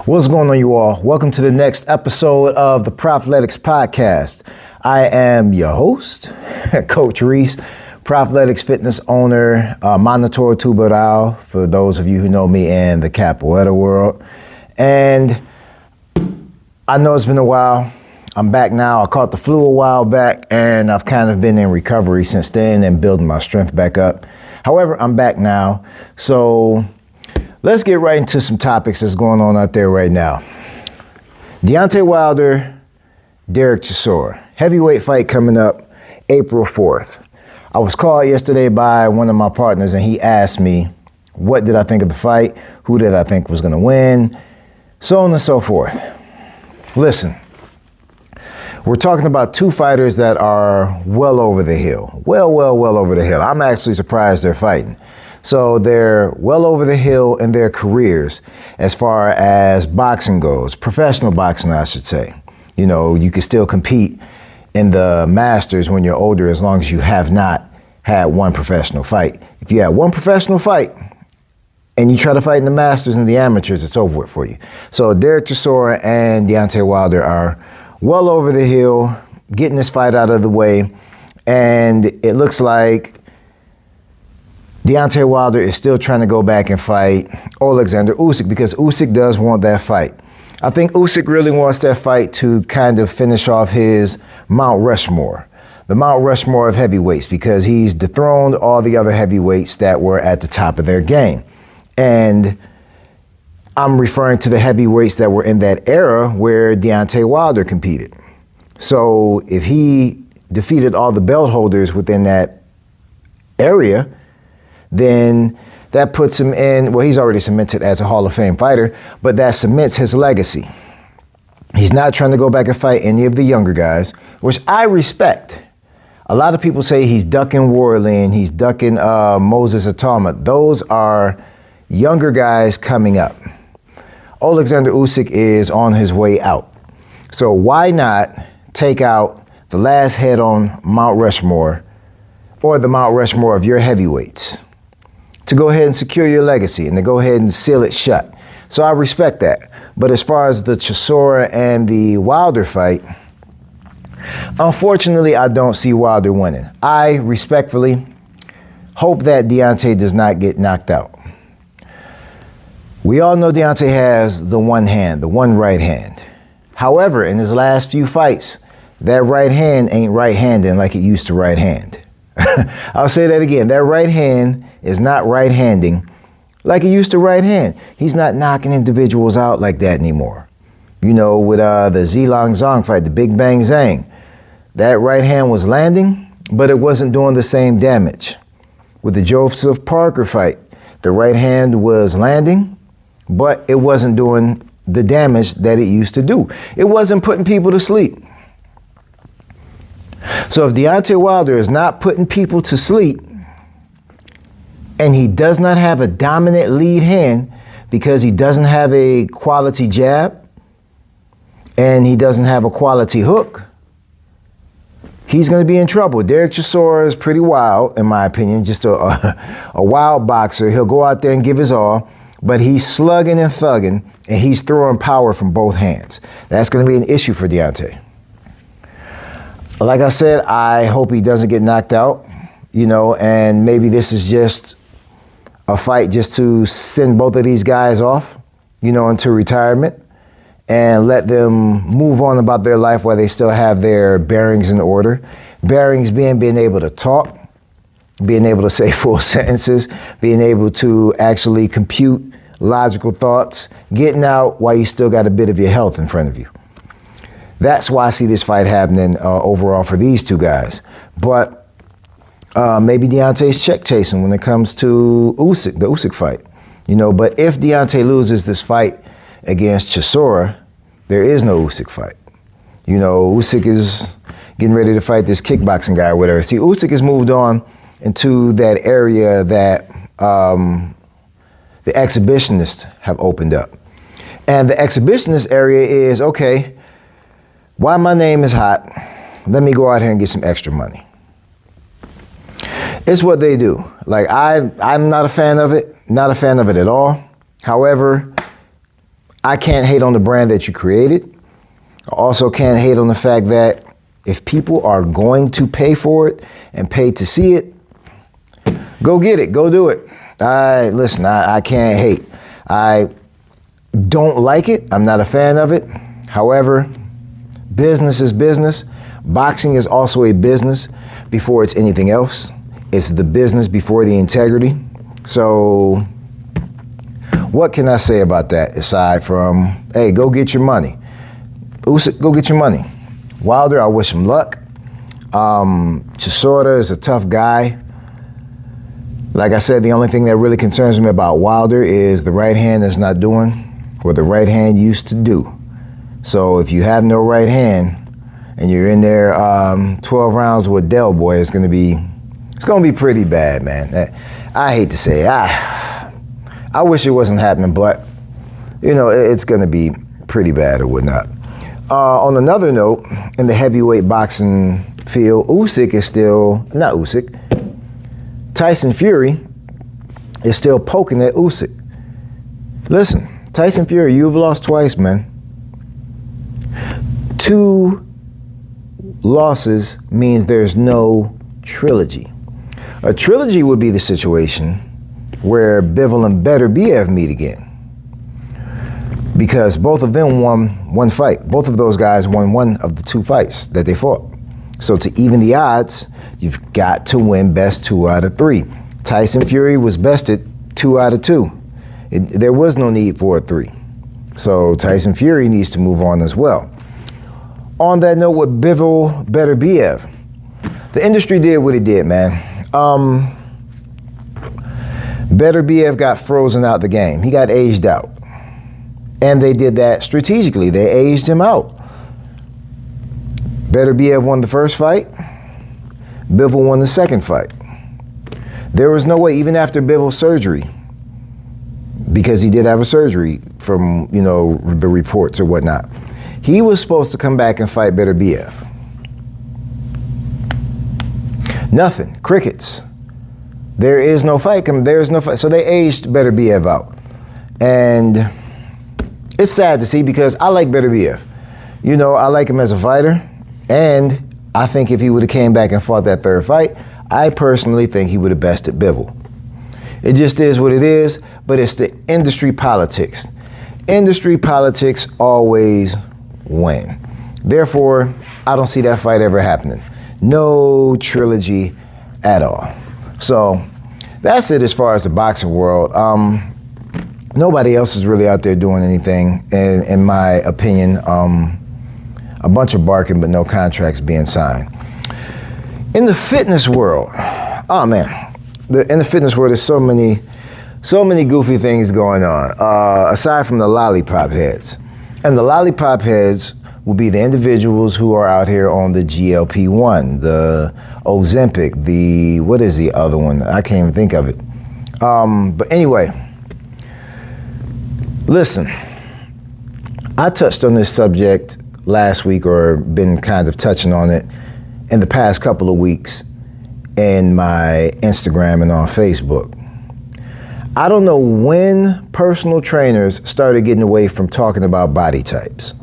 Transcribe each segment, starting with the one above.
What's going on, you all? Welcome to the next episode of the Prophletics Podcast. I am your host, Coach Reese, Prophletics fitness owner, Monitor Tuberao, for those of you who know me in the Capoeira world. And I know it's been a while. I'm back now. I caught the flu a while back, and I've kind of been in recovery since then and building my strength back up. However, I'm back now. So let's get right into some topics that's going on out there right now. Deontay Wilder, Derek Chisora. Heavyweight fight coming up April 4th. I was called yesterday by one of my partners, and he asked me, what did I think of the fight? Who did I think was going to win? So on and so forth. Listen, we're talking about two fighters that are well over the hill. Well over the hill. I'm actually surprised they're fighting. So they're well over the hill in their careers as far as boxing goes, professional boxing, I should say. You know, you can still compete in the Masters when you're older as long as you have not had one professional fight. If you had one professional fight and you try to fight in the Masters and the amateurs, it's over with for you. So Derek Chisora and Deontay Wilder are well over the hill, getting this fight out of the way, and it looks like Deontay Wilder is still trying to go back and fight Alexander Usyk because Usyk does want that fight. I think Usyk really wants that fight to kind of finish off his Mount Rushmore, the Mount Rushmore of heavyweights, because he's dethroned all the other heavyweights that were at the top of their game. And I'm referring to the heavyweights that were in that era where Deontay Wilder competed. So if he defeated all the belt holders within that area, then that puts him in, well, he's already cemented as a Hall of Fame fighter, but that cements his legacy. He's not trying to go back and fight any of the younger guys, which I respect. A lot of people say he's ducking Warlin, he's ducking Moses Atama. Those are younger guys coming up. Alexander Usyk is on his way out. So why not take out the last head on Mount Rushmore, or the Mount Rushmore of your heavyweights, to go ahead and secure your legacy and to go ahead and seal it shut. So I respect that. But as far as the Chisora and the Wilder fight, unfortunately, I don't see Wilder winning. I respectfully hope that Deontay does not get knocked out. We all know Deontay has the one hand, the one right hand. However, in his last few fights, that right hand ain't right-handing like it used to right hand. I'll say that again. That right hand is not right-handing like it used to right hand. He's not knocking individuals out like that anymore. You know, with the Zilong Zong fight, the Big Bang Zhang, that right hand was landing, but it wasn't doing the same damage. With the Joseph Parker fight, the right hand was landing, but it wasn't doing the damage that it used to do. It wasn't putting people to sleep. So if Deontay Wilder is not putting people to sleep, and he does not have a dominant lead hand because he doesn't have a quality jab and he doesn't have a quality hook, he's going to be in trouble. Derek Chisora is pretty wild, in my opinion, just a wild boxer. He'll go out there and give his all, but he's slugging and thugging, and he's throwing power from both hands. That's going to be an issue for Deontay. Like I said, I hope he doesn't get knocked out, you know, and maybe this is just a fight just to send both of these guys off, you know, into retirement and let them move on about their life while they still have their bearings in order. Bearings being able to talk, being able to say full sentences, being able to actually compute logical thoughts, getting out while you still got a bit of your health in front of you. That's why I see this fight happening overall for these two guys. But maybe Deontay's check chasing when it comes to Usyk, the Usyk fight. You know, but if Deontay loses this fight against Chisora, there is no Usyk fight. You know, Usyk is getting ready to fight this kickboxing guy or whatever. See, Usyk has moved on into that area that the exhibitionists have opened up. And the exhibitionist area is, okay, while my name is hot, let me go out here and get some extra money. It's what they do. Like, I'm not a fan of it, not a fan of it at all. However, I can't hate on the brand that you created. I also can't hate on the fact that if people are going to pay for it and pay to see it, go get it, go do it. Listen, I can't hate. I don't like it. I'm not a fan of it. However, business is business. Boxing is also a business before it's anything else. It's the business before the integrity. So what can I say about that aside from, hey, go get your money. Usyk, go get your money. Wilder, I wish him luck. Chisora is a tough guy. Like I said, the only thing that really concerns me about Wilder is the right hand is not doing what the right hand used to do. So if you have no right hand and you're in there 12 rounds with Del Boy, it's gonna be pretty bad, man. I hate to say it. I wish it wasn't happening, but it's gonna be pretty bad or whatnot. On another note, in the heavyweight boxing field, Tyson Fury is still poking at Usyk. Listen, Tyson Fury, you've lost twice, man. 2 losses means there's no trilogy. A trilogy would be the situation where Bivol and Beterbiev meet again. Because both of them won one fight. Both of those guys won one of the 2 fights that they fought. So to even the odds, you've got to win best 2 out of 3. Tyson Fury was bested 2 out of 2. There was no need for a 3. So Tyson Fury needs to move on as well. On that note with Bivol Beterbiev, the industry did what it did, man. Beterbiev got frozen out the game. He got aged out. And they did that strategically. They aged him out. Beterbiev won the first fight. Bivol won the second fight. There was no way, even after Bivol's surgery, because he did have a surgery from, the reports or whatnot, he was supposed to come back and fight Beterbiev. Nothing. Crickets. There is no fight. There's no fight. So they aged Beterbiev out. And it's sad to see because I like Beterbiev. I like him as a fighter. And I think if he would have came back and fought that third fight, I personally think he would have bested Bivol. It just is what it is, but it's the industry politics. Industry politics always win. Therefore, I don't see that fight ever happening. No trilogy at all. So that's it as far as the boxing world. Nobody else is really out there doing anything, in my opinion. A bunch of barking, but no contracts being signed. In the fitness world, in the fitness world, there's so many goofy things going on, aside from the lollipop heads. And the lollipop heads will be the individuals who are out here on the GLP-1, the Ozempic, what is the other one? I can't even think of it. But anyway, listen, I touched on this subject last week, or been kind of touching on it in the past couple of weeks in my Instagram and on Facebook. I don't know when personal trainers started getting away from talking about body types,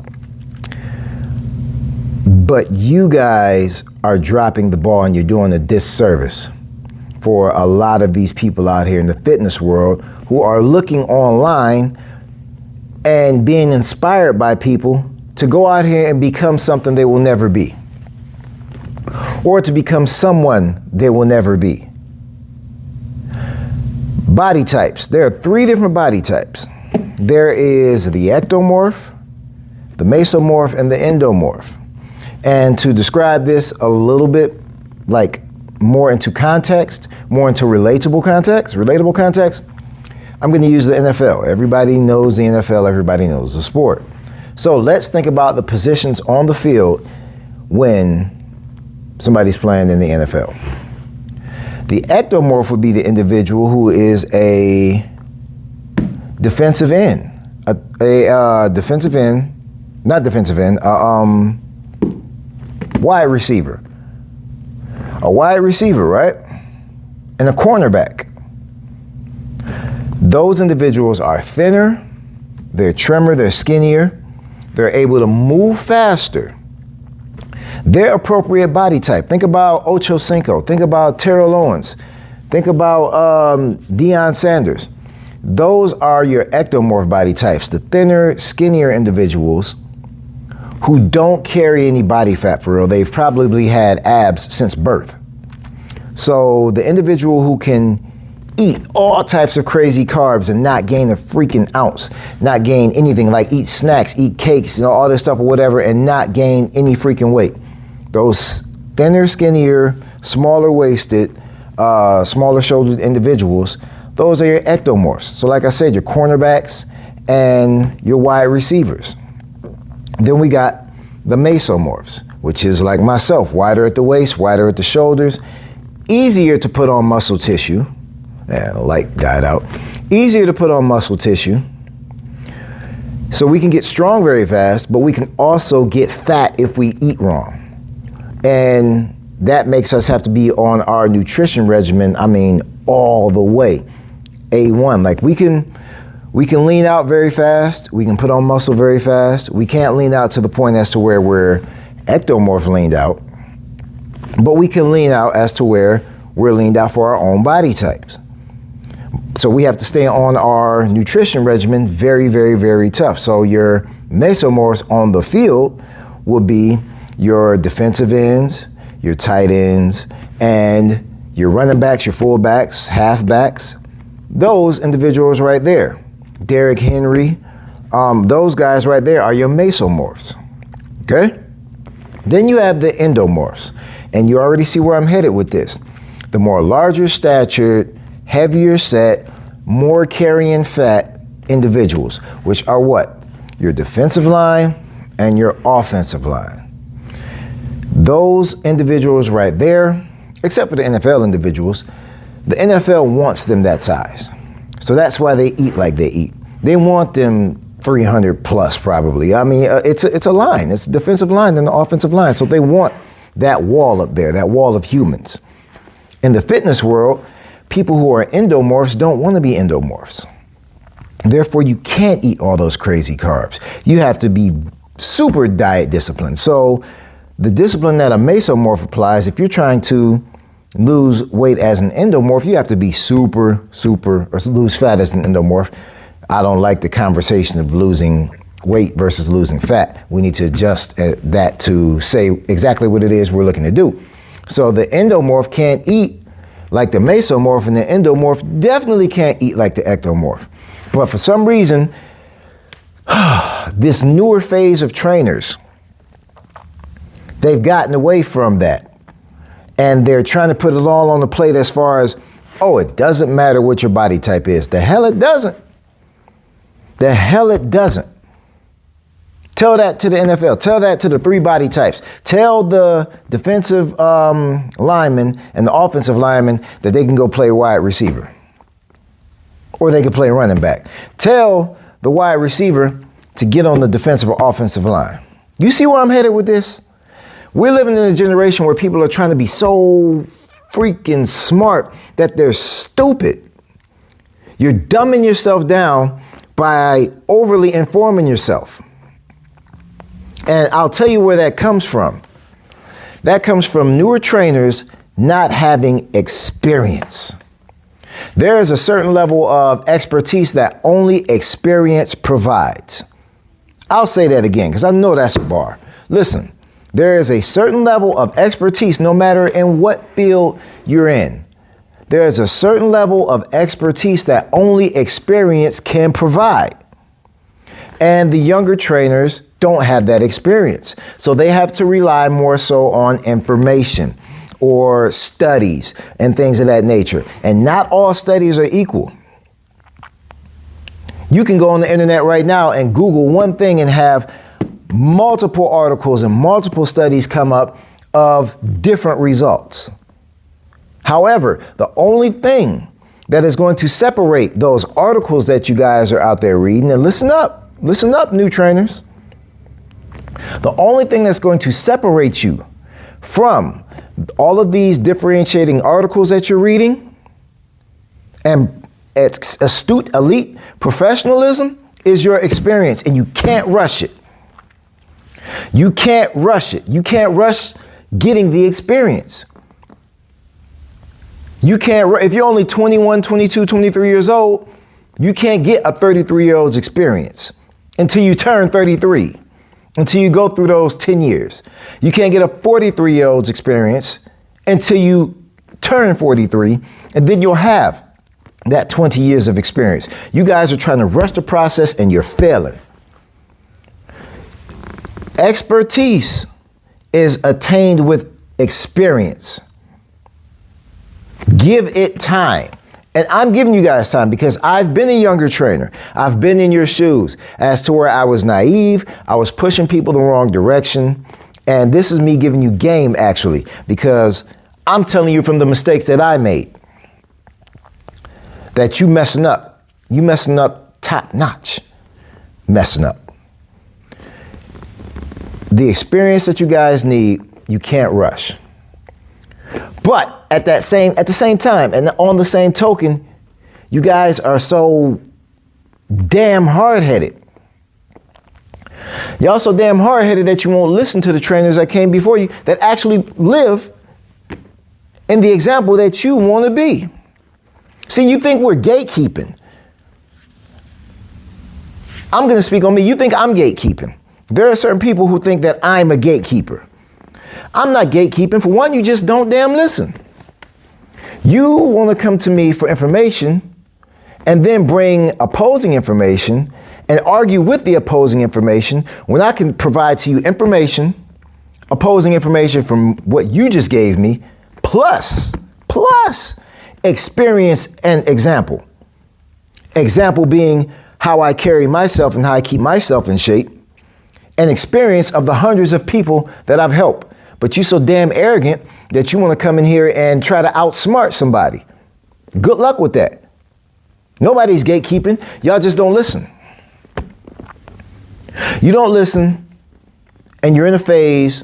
but you guys are dropping the ball and you're doing a disservice for a lot of these people out here in the fitness world who are looking online and being inspired by people to go out here and become something they will never be, or to become someone they will never be. Body types. There are 3 different body types. There is the ectomorph, the mesomorph, and the endomorph. And to describe this a little bit, like more into context, more into relatable context, I'm going to use the NFL. Everybody knows the NFL. Everybody knows the sport. So let's think about the positions on the field when somebody's playing in the NFL. The ectomorph would be the individual who is a defensive end, wide receiver. A wide receiver, right? And a cornerback. Those individuals are thinner, they're trimmer, they're skinnier, they're able to move faster. Their appropriate body type. Think about Ocho Cinco. Think about Terrell Owens. Think about Deion Sanders. Those are your ectomorph body types, the thinner, skinnier individuals who don't carry any body fat for real. They've probably had abs since birth. So the individual who can eat all types of crazy carbs and not gain a freaking ounce, not gain anything, like eat snacks, eat cakes, all this stuff or whatever, and not gain any freaking weight. Those thinner, skinnier, smaller waisted, smaller shouldered individuals, those are your ectomorphs. So like I said, your cornerbacks and your wide receivers. Then we got the mesomorphs, which is like myself, wider at the waist, wider at the shoulders, easier to put on muscle tissue. The light died out. Easier to put on muscle tissue. So we can get strong very fast, but we can also get fat if we eat wrong. And that makes us have to be on our nutrition regimen, all the way. A1, like we can lean out very fast, we can put on muscle very fast. We can't lean out to the point as to where we're ectomorph leaned out, but we can lean out as to where we're leaned out for our own body types. So we have to stay on our nutrition regimen very, very, very tough. So your mesomorphs on the field will be your defensive ends, your tight ends, and your running backs, your fullbacks, halfbacks. Those individuals right there, Derrick Henry, those guys right there are your mesomorphs, okay? Then you have the endomorphs, and you already see where I'm headed with this. The more larger statured, heavier set, more carrying fat individuals, which are what? Your defensive line and your offensive line. Those individuals right there, except for the NFL individuals, the NFL wants them that size. So that's why they eat like they eat. They want them 300 plus probably. It's a line. It's a defensive line and the offensive line. So they want that wall up there, that wall of humans. In the fitness world, people who are endomorphs don't want to be endomorphs. Therefore, you can't eat all those crazy carbs. You have to be super diet disciplined. So the discipline that a mesomorph applies, if you're trying to lose weight as an endomorph, you have to be super, or lose fat as an endomorph. I don't like the conversation of losing weight versus losing fat. We need to adjust that to say exactly what it is we're looking to do. So the endomorph can't eat like the mesomorph, and the endomorph definitely can't eat like the ectomorph. But for some reason, this newer phase of trainers, they've gotten away from that. And they're trying to put it all on the plate as far as, it doesn't matter what your body type is. The hell it doesn't. The hell it doesn't. Tell that to the NFL. Tell that to the 3 body types. Tell the defensive lineman and the offensive lineman that they can go play wide receiver. Or they can play running back. Tell the wide receiver to get on the defensive or offensive line. You see where I'm headed with this? We're living in a generation where people are trying to be so freaking smart that they're stupid. You're dumbing yourself down by overly informing yourself. And I'll tell you where that comes from. That comes from newer trainers not having experience. There is a certain level of expertise that only experience provides. I'll say that again because I know that's a bar. Listen, there is a certain level of expertise no matter in what field you're in. There is a certain level of expertise that only experience can provide. And the younger trainers don't have that experience. So they have to rely more so on information or studies and things of that nature. And not all studies are equal. You can go on the internet right now and Google one thing and have multiple articles and multiple studies come up of different results. However, the only thing that is going to separate those articles that you guys are out there reading, and listen up, new trainers. The only thing that's going to separate you from all of these differentiating articles that you're reading and astute elite professionalism is your experience, and you can't rush it. You can't rush it. You can't rush getting the experience. You can't, if you're only 21, 22, 23 years old, you can't get a 33-year-old's experience until you turn 33, until you go through those 10 years. You can't get a 43-year-old's experience until you turn 43, and then you'll have that 20 years of experience. You guys are trying to rush the process and you're failing. Expertise is attained with experience. Give it time. And I'm giving you guys time because I've been a younger trainer. I've been in your shoes as to where I was naive. I was pushing people the wrong direction. And this is me giving you game, actually, because I'm telling you from the mistakes that I made that you messing up. You messing up top notch. Messing up. The experience that you guys need, you can't rush. But at the same time, and on the same token, you guys are so damn hard-headed. Y'all so damn hard-headed that you won't listen to the trainers that came before you that actually live in the example that you want to be. See, you think we're gatekeeping. I'm going to speak on me. You think I'm gatekeeping. There are certain people who think that I'm a gatekeeper. I'm not gatekeeping. For one, you just don't damn listen. You want to come to me for information and then bring opposing information and argue with the opposing information when I can provide to you information, opposing information from what you just gave me, plus experience and example. Example being how I carry myself and how I keep myself in shape, and experience of the hundreds of people that I've helped. But you're so damn arrogant that you want to come in here and try to outsmart somebody. Good luck with that. Nobody's gatekeeping. Y'all just don't listen. You don't listen, and you're in a phase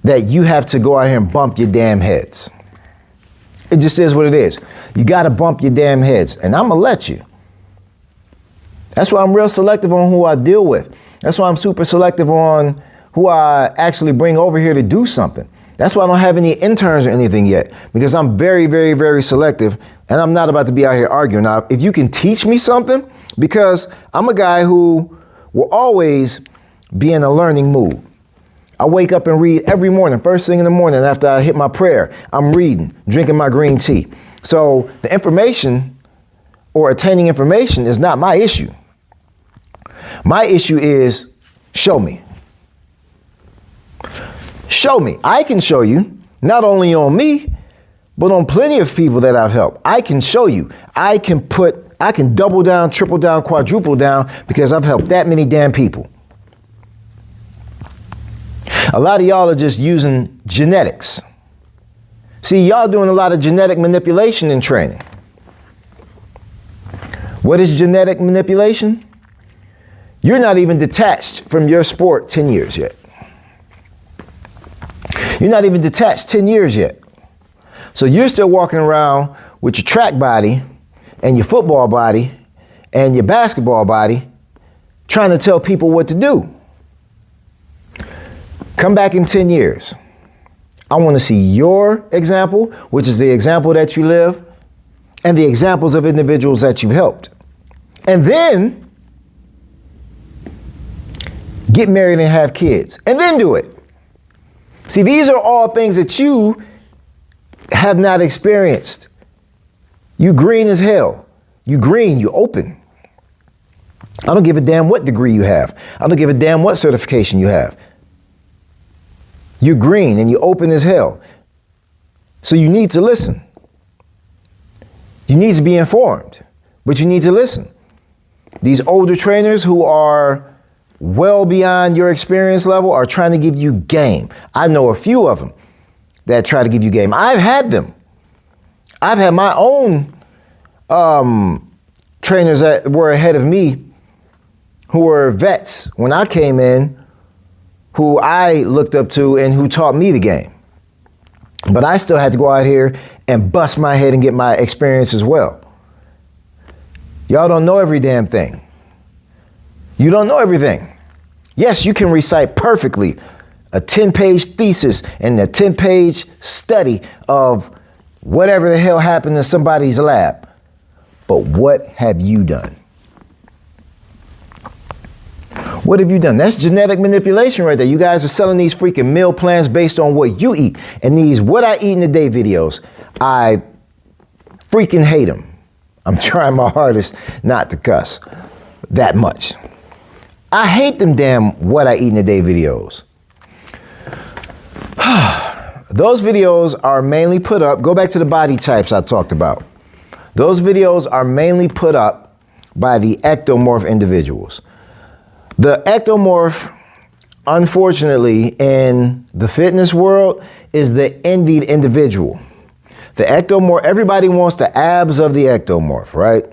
that you have to go out here and bump your damn heads. It just is what it is. You got to bump your damn heads, and I'm going to let you. That's why I'm real selective on who I deal with. That's why I'm super selective on who I actually bring over here to do something. That's why I don't have any interns or anything yet, because I'm very, very, very selective, and I'm not about to be out here arguing. Now, if you can teach me something, because I'm a guy who will always be in a learning mood. I wake up and read every morning, first thing in the morning after I hit my prayer. I'm reading, drinking my green tea. So the information or attaining information is not my issue. My issue is show me. Show me. I can show you, not only on me, but on plenty of people that I've helped. I can show you. I can double down, triple down, quadruple down, because I've helped that many damn people. A lot of y'all are just using genetics. See, y'all doing a lot of genetic manipulation in training. What is genetic manipulation? You're not even detached from your sport 10 years yet. You're not even detached 10 years yet. So you're still walking around with your track body and your football body and your basketball body trying to tell people what to do. Come back in 10 years. I want to see your example, which is the example that you live, and the examples of individuals that you've helped. And then get married and have kids, and then do it. See, these are all things that you have not experienced. You green as hell. You green, you open. I don't give a damn what degree you have. I don't give a damn what certification you have. You're green and you open as hell. So you need to listen. You need to be informed, but you need to listen. These older trainers who are well beyond your experience level are trying to give you game. I know a few of them that try to give you game. I've had them. I've had my own trainers that were ahead of me who were vets when I came in, who I looked up to and who taught me the game. But I still had to go out here and bust my head and get my experience as well. Y'all don't know every damn thing. You don't know everything. Yes, you can recite perfectly a 10-page thesis and a 10-page study of whatever the hell happened in somebody's lab. But what have you done? What have you done? That's genetic manipulation right there. You guys are selling these freaking meal plans based on what you eat. And these what I eat in a day videos, I freaking hate them. I'm trying my hardest not to cuss that much. I hate them damn what I eat in a day videos. Those videos are mainly put up, go back to the body types I talked about. Those videos are mainly put up by the ectomorph individuals. The ectomorph, unfortunately, in the fitness world is the envied individual. The ectomorph, everybody wants the abs of the ectomorph, right?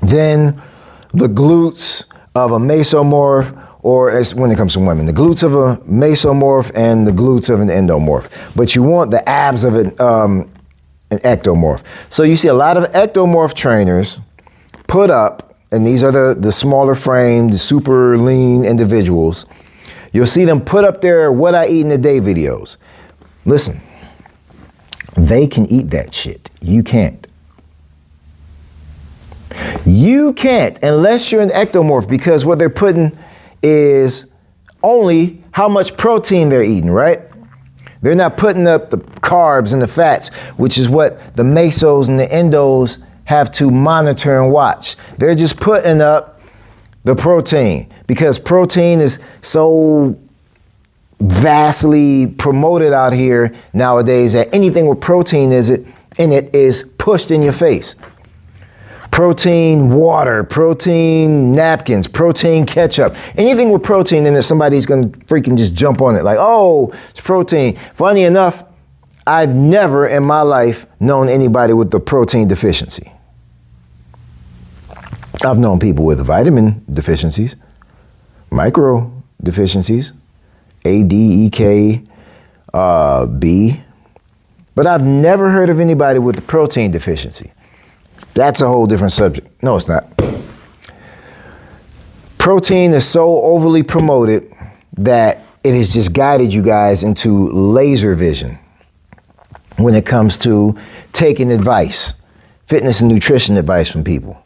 Then the glutes of a mesomorph, or as when it comes to women, the glutes of a mesomorph and the glutes of an endomorph. But you want the abs of an ectomorph. So you see a lot of ectomorph trainers put up, and these are the smaller framed, super lean individuals. You'll see them put up their what I eat in a day videos. Listen, they can eat that shit. You can't. You can't unless you're an ectomorph, because what they're putting is only how much protein they're eating, right? They're not putting up the carbs and the fats, which is what the mesos and the endos have to monitor and watch. They're just putting up the protein, because protein is so vastly promoted out here nowadays that anything with protein in it is pushed in your face. Protein water, protein napkins, protein ketchup, anything with protein in it, somebody's gonna freaking just jump on it like, oh, it's protein. Funny enough, I've never in my life known anybody with the protein deficiency. I've known people with vitamin deficiencies, micro deficiencies, A, D, E, K, B, but I've never heard of anybody with a protein deficiency. That's a whole different subject. No, it's not. Protein is so overly promoted that it has just guided you guys into laser vision when it comes to taking advice, fitness and nutrition advice from people.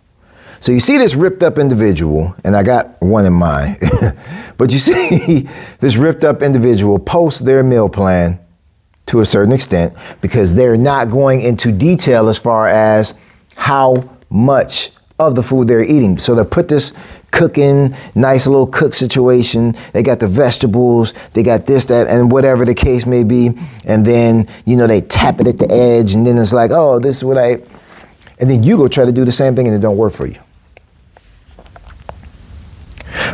So you see this ripped up individual, and I got one in mind, but you see this ripped up individual post their meal plan to a certain extent because they're not going into detail as far as how much of the food they're eating. So they put this cooking, nice little cook situation. They got the vegetables, they got this, that, and whatever the case may be. And then, they tap it at the edge, and then it's like, oh, this is what and then you go try to do the same thing and it don't work for you.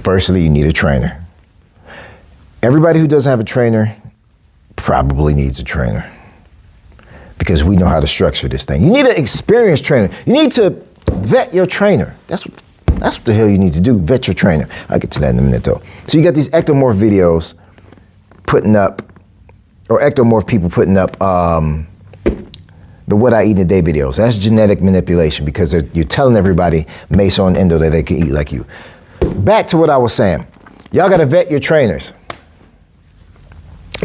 Firstly, you need a trainer. Everybody who doesn't have a trainer probably needs a trainer, because we know how to structure this thing. You need an experienced trainer. You need to vet your trainer. That's what the hell you need to do, vet your trainer. I'll get to that in a minute though. So you got these ectomorph videos putting up, or ectomorph people putting up the what I eat in a day videos. That's genetic manipulation, because you're telling everybody, meso and endo, that they can eat like you. Back to what I was saying. Y'all gotta vet your trainers.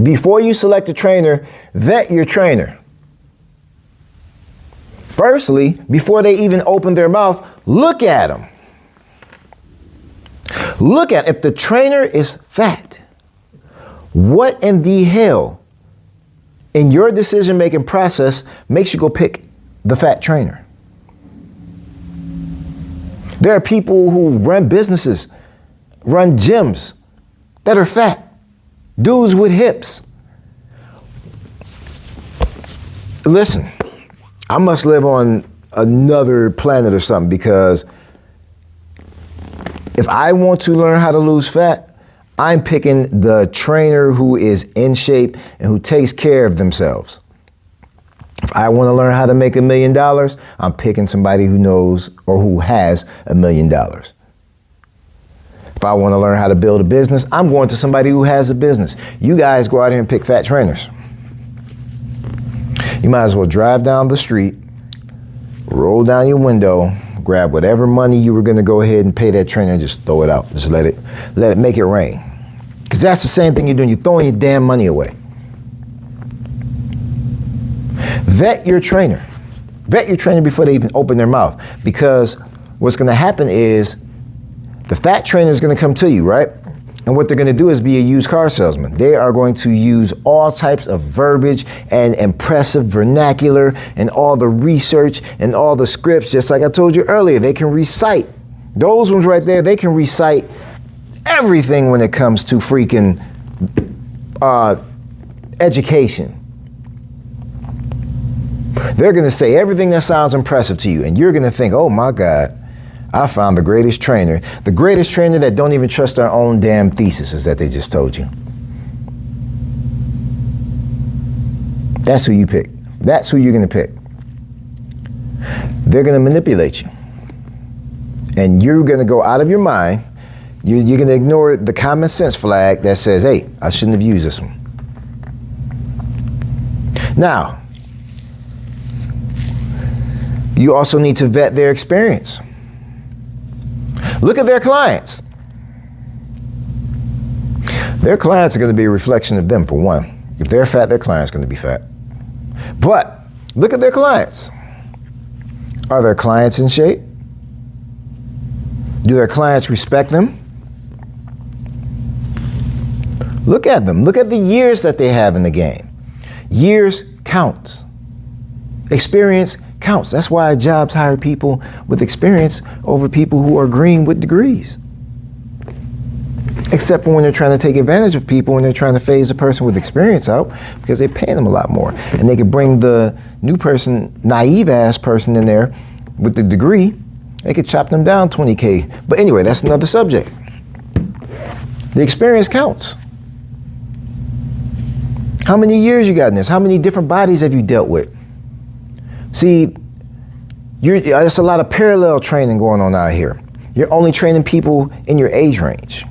Before you select a trainer, vet your trainer. Firstly, before they even open their mouth, look at them. Look at if the trainer is fat. What in the hell in your decision-making process makes you go pick the fat trainer? There are people who run businesses, run gyms that are fat. Dudes with hips. Listen, I must live on another planet or something, because if I want to learn how to lose fat, I'm picking the trainer who is in shape and who takes care of themselves. If I want to learn how to make $1 million, I'm picking somebody who knows or who has $1 million. If I want to learn how to build a business, I'm going to somebody who has a business. You guys go out here and pick fat trainers. You might as well drive down the street, roll down your window, grab whatever money you were going to go ahead and pay that trainer and just throw it out. Just let it make it rain. Because that's the same thing you're doing. You're throwing your damn money away. Vet your trainer. Vet your trainer before they even open their mouth. Because what's going to happen is the fat trainer is going to come to you, right? And what they're going to do is be a used car salesman. They are going to use all types of verbiage and impressive vernacular and all the research and all the scripts. Just like I told you earlier, they can recite. Those ones right there, they can recite everything when it comes to freaking education. They're going to say everything that sounds impressive to you. And you're going to think, oh my God, I found the greatest trainer. The greatest trainer that don't even trust their own damn thesis that they just told you. That's who you pick. That's who you're going to pick. They're going to manipulate you. And you're going to go out of your mind. You're going to ignore the common sense flag that says, hey, I shouldn't have used this one. Now, you also need to vet their experience. Look at their clients. Their clients are going to be a reflection of them, for one. If they're fat, their client's going to be fat. But look at their clients. Are their clients in shape? Do their clients respect them? Look at them. Look at the years that they have in the game. Years counts. Experience counts. That's why jobs hire people with experience over people who are green with degrees. Except for when they're trying to take advantage of people, when they're trying to phase a person with experience out, because they're paying them a lot more. And they could bring the new person, naive ass person in there with the degree. They could chop them down 20K. But anyway, that's another subject. The experience counts. How many years you got in this? How many different bodies have you dealt with? See, there's a lot of parallel training going on out here. You're only training people in your age range.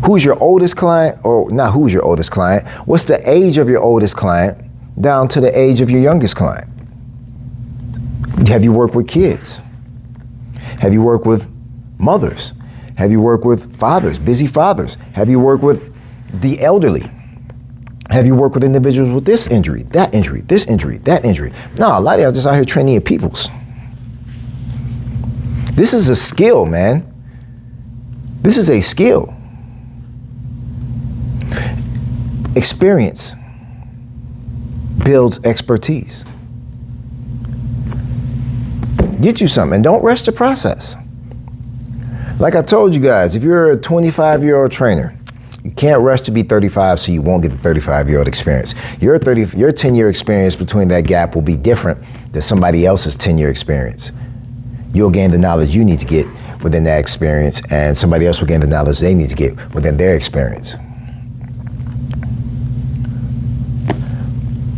Who's your oldest client? Or not who's your oldest client? What's the age of your oldest client down to the age of your youngest client? Have you worked with kids? Have you worked with mothers? Have you worked with fathers, busy fathers? Have you worked with the elderly? Have you worked with individuals with this injury, that injury, this injury, that injury? No, a lot of y'all just out here training your peoples. This is a skill, man. This is a skill. Experience builds expertise. Get you something and don't rush the process. Like I told you guys, if you're a 25-year-old trainer, you can't rush to be 35 so you won't get the 35-year-old experience. Your 10-year experience between that gap will be different than somebody else's 10-year experience. You'll gain the knowledge you need to get within that experience, and somebody else will gain the knowledge they need to get within their experience.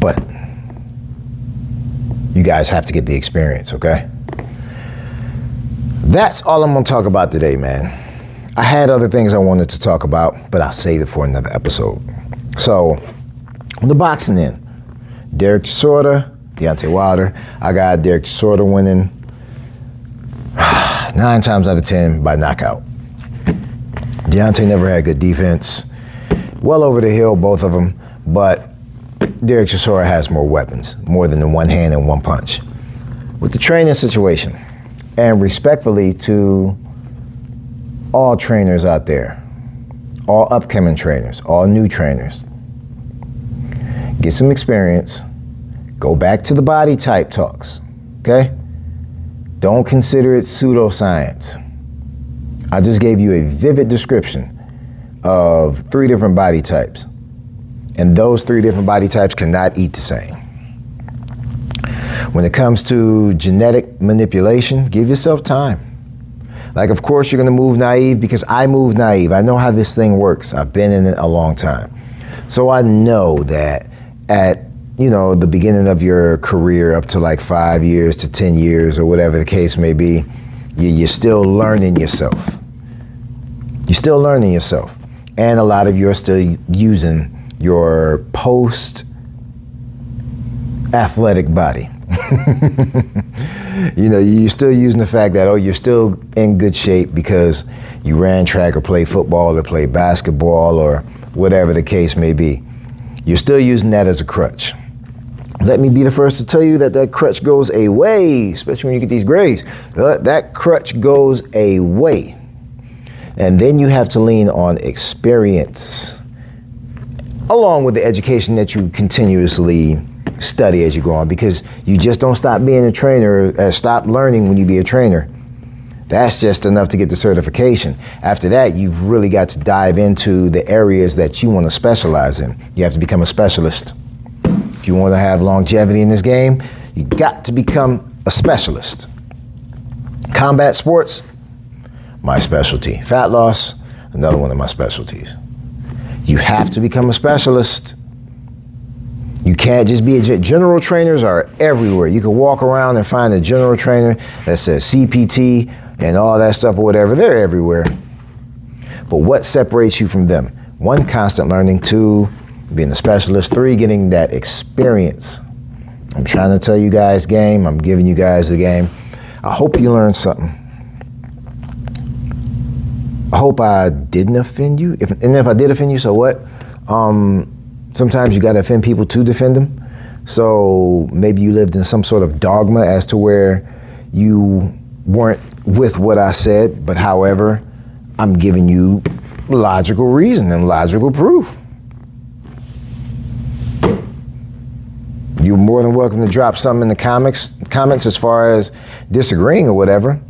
But you guys have to get the experience, okay? That's all I'm gonna talk about today, man. I had other things I wanted to talk about, but I'll save it for another episode. So, on the boxing end, Derek Chisora, Deontay Wilder. I got Derek Chisora winning 9 times out of 10 by knockout. Deontay never had good defense. Well over the hill, both of them, but Derek Chisora has more weapons, more than the one hand and one punch. With the training situation, and respectfully to all trainers out there, all upcoming trainers, all new trainers, get some experience, go back to the body type talks, okay? Don't consider it pseudoscience. I just gave you a vivid description of 3 different body types, and those 3 different body types cannot eat the same. When it comes to genetic manipulation, give yourself time. Like, of course, you're going to move naive because I move naive. I know how this thing works. I've been in it a long time. So I know that at, the beginning of your career up to like 5 years to 10 years or whatever the case may be, you're still learning yourself. You're still learning yourself. And a lot of you are still using your post-athletic body. You're still using the fact that, you're still in good shape because you ran track or played football or played basketball or whatever the case may be. You're still using that as a crutch. Let me be the first to tell you that crutch goes away, especially when you get these grades. That crutch goes away. And then you have to lean on experience, along with the education that you continuously study as you go on, because you just don't stop being a trainer, stop learning when you be a trainer. That's just enough to get the certification. After that, you've really got to dive into the areas that you want to specialize in. You have to become a specialist. If you want to have longevity in this game, you got to become a specialist. Combat sports, my specialty. Fat loss, another one of my specialties. You have to become a specialist. You can't just be general trainers are everywhere. You can walk around and find a general trainer that says CPT and all that stuff or whatever. They're everywhere. But what separates you from them? 1, constant learning. 2, being a specialist. 3, getting that experience. I'm trying to tell you guys game. I'm giving you guys the game. I hope you learned something. I hope I didn't offend you. If I did offend you, so what? Sometimes you got to offend people to defend them. So maybe you lived in some sort of dogma as to where you weren't with what I said, but however, I'm giving you logical reason and logical proof. You're more than welcome to drop something in the comments as far as disagreeing or whatever.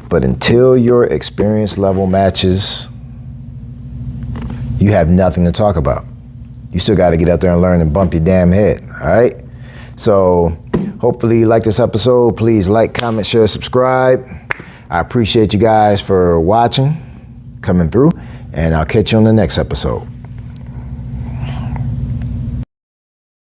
But until your experience level matches, you have nothing to talk about. You still got to get out there and learn and bump your damn head, all right? So hopefully you like this episode. Please like, comment, share, subscribe. I appreciate you guys for watching, coming through, and I'll catch you on the next episode.